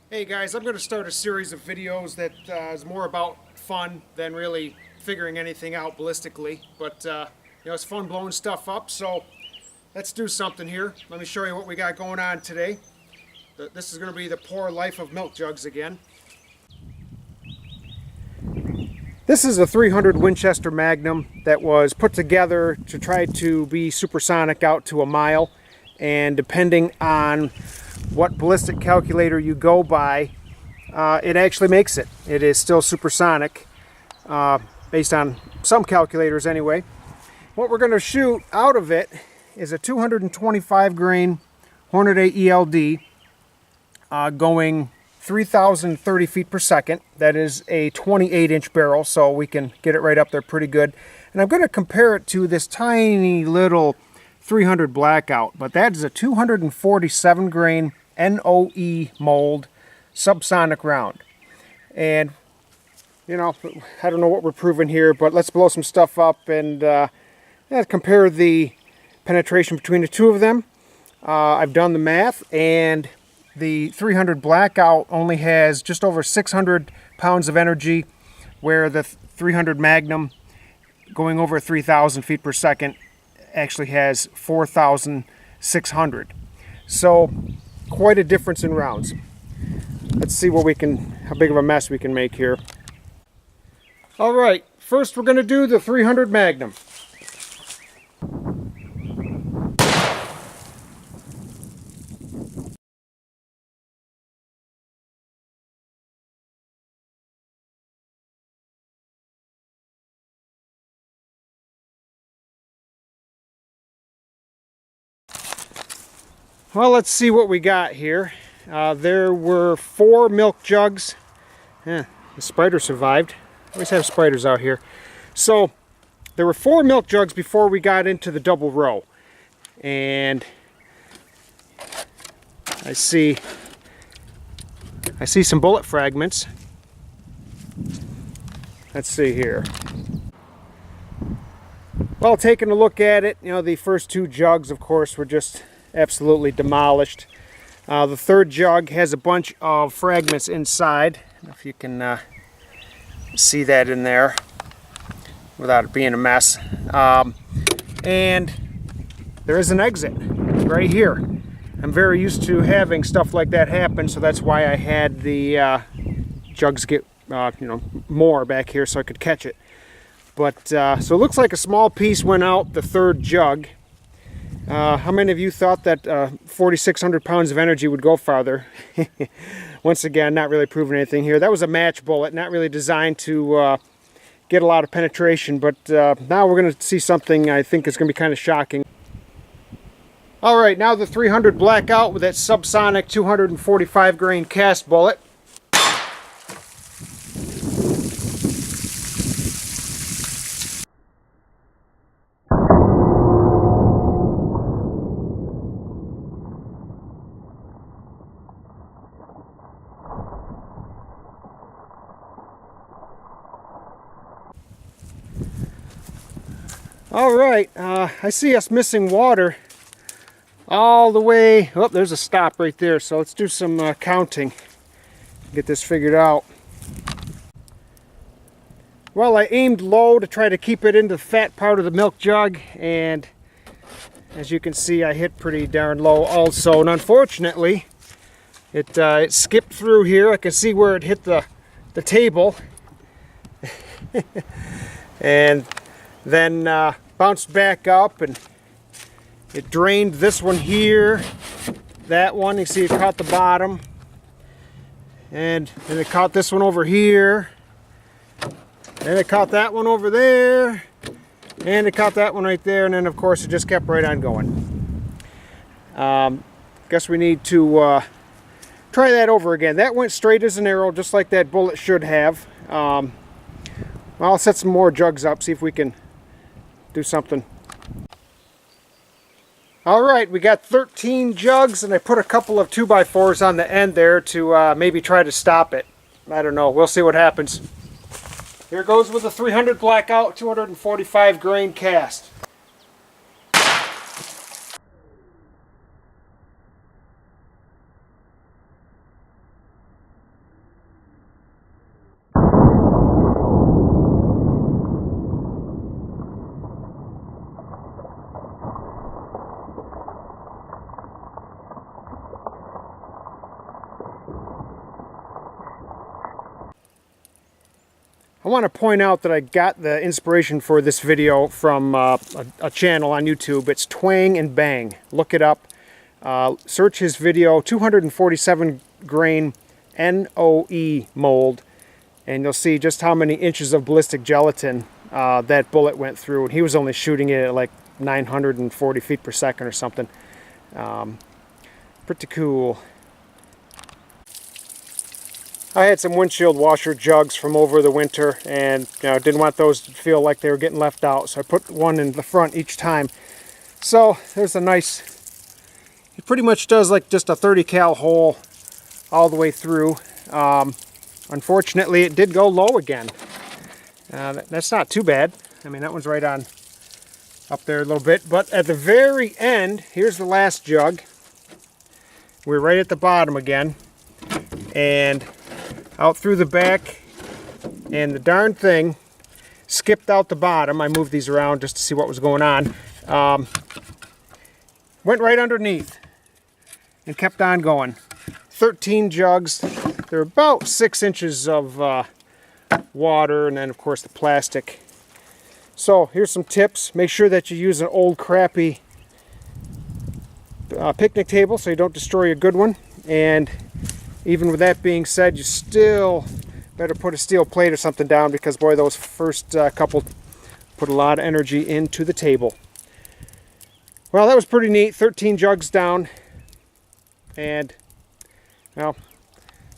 Hey guys, I'm going to start a series of videos that is more about fun than really figuring anything out ballistically. But it's fun blowing stuff up, so let's do something here. Let me show you what we got going on today. This is going to be the poor life of milk jugs again. This is a 300 Winchester Magnum that was put together to try to be supersonic out to a mile, and depending on what ballistic calculator you go by, it actually makes it. It is still supersonic, based on some calculators anyway. What we're going to shoot out of it is a 225 grain Hornady ELD going 3,030 feet per second. That is a 28-inch barrel, so we can get it right up there pretty good. And I'm going to compare it to this tiny little 300 Blackout, but that is a 247 grain NOE mold subsonic round. And I don't know what we're proving here, but let's blow some stuff up and compare the penetration between the two of them. I've done the math, and the 300 Blackout only has just over 600 pounds of energy, where the 300 Magnum, going over 3,000 feet per second, actually has 4,600. So quite a difference in rounds. Let's see how big of a mess we can make here. All right, first we're going to do the 300 Magnum. Well, let's see what we got here. There were 4 milk jugs. The spider survived. Always have spiders out here. So there were 4 milk jugs before we got into the double row. And I see some bullet fragments. Let's see here. Well, taking a look at it, the first 2 jugs, of course, were just absolutely demolished. The third jug has a bunch of fragments inside. I don't know if you can see that in there without it being a mess. And there is an exit right here. I'm very used to having stuff like that happen, so that's why I had the jugs get more back here so I could catch it. But so it looks like a small piece went out the third jug. How many of you thought that 4,600 pounds of energy would go farther? Once again, not really proving anything here. That was a match bullet, not really designed to get a lot of penetration, but now we're going to see something I think is going to be kind of shocking. Alright, now the 300 Blackout with that subsonic 245 grain cast bullet. Alright, I see us missing water all the way. Oh, there's a stop right there, so let's do some counting. Get this figured out. Well, I aimed low to try to keep it into the fat part of the milk jug, and as you can see, I hit pretty darn low also. And unfortunately, it skipped through here. I can see where it hit the table. And then bounced back up, and it drained this one here, that one, you see it caught the bottom, and then it caught this one over here, and it caught that one over there, and it caught that one right there, and then of course it just kept right on going. Guess we need to try that over again. That went straight as an arrow, just like that bullet should have. I'll set some more jugs up, see if we can do something. Alright, we got 13 jugs, and I put a couple of 2x4s on the end there to maybe try to stop it. I don't know, we'll see what happens. Here goes with the 300 Blackout 245 grain cast. I want to point out that I got the inspiration for this video from a channel on YouTube. It's Twang and Bang. Look it up. Search his video, 247 grain NOE mold, and you'll see just how many inches of ballistic gelatin that bullet went through. And he was only shooting it at like 940 feet per second or something. Pretty cool. I had some windshield washer jugs from over the winter, and didn't want those to feel like they were getting left out, so I put one in the front each time. So there's a nice, it pretty much does like just a 30 cal hole all the way through. Unfortunately, it did go low again. That's not too bad. I mean, that one's right on up there a little bit, but at the very end, here's the last jug. We're right at the bottom again, and out through the back, and the darn thing skipped out the bottom. I moved these around just to see what was going on. Went right underneath and kept on going. 13 jugs. They're about 6 inches of water, and then of course the plastic. So here's some tips. Make sure that you use an old crappy picnic table so you don't destroy a good one. And even with that being said, you still better put a steel plate or something down, because boy, those first couple put a lot of energy into the table. Well, that was pretty neat. 13 jugs down, and well,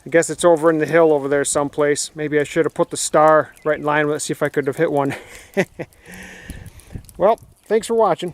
I guess it's over in the hill over there someplace. Maybe I should have put the star right in line with it, see if I could have hit one. Well, thanks for watching.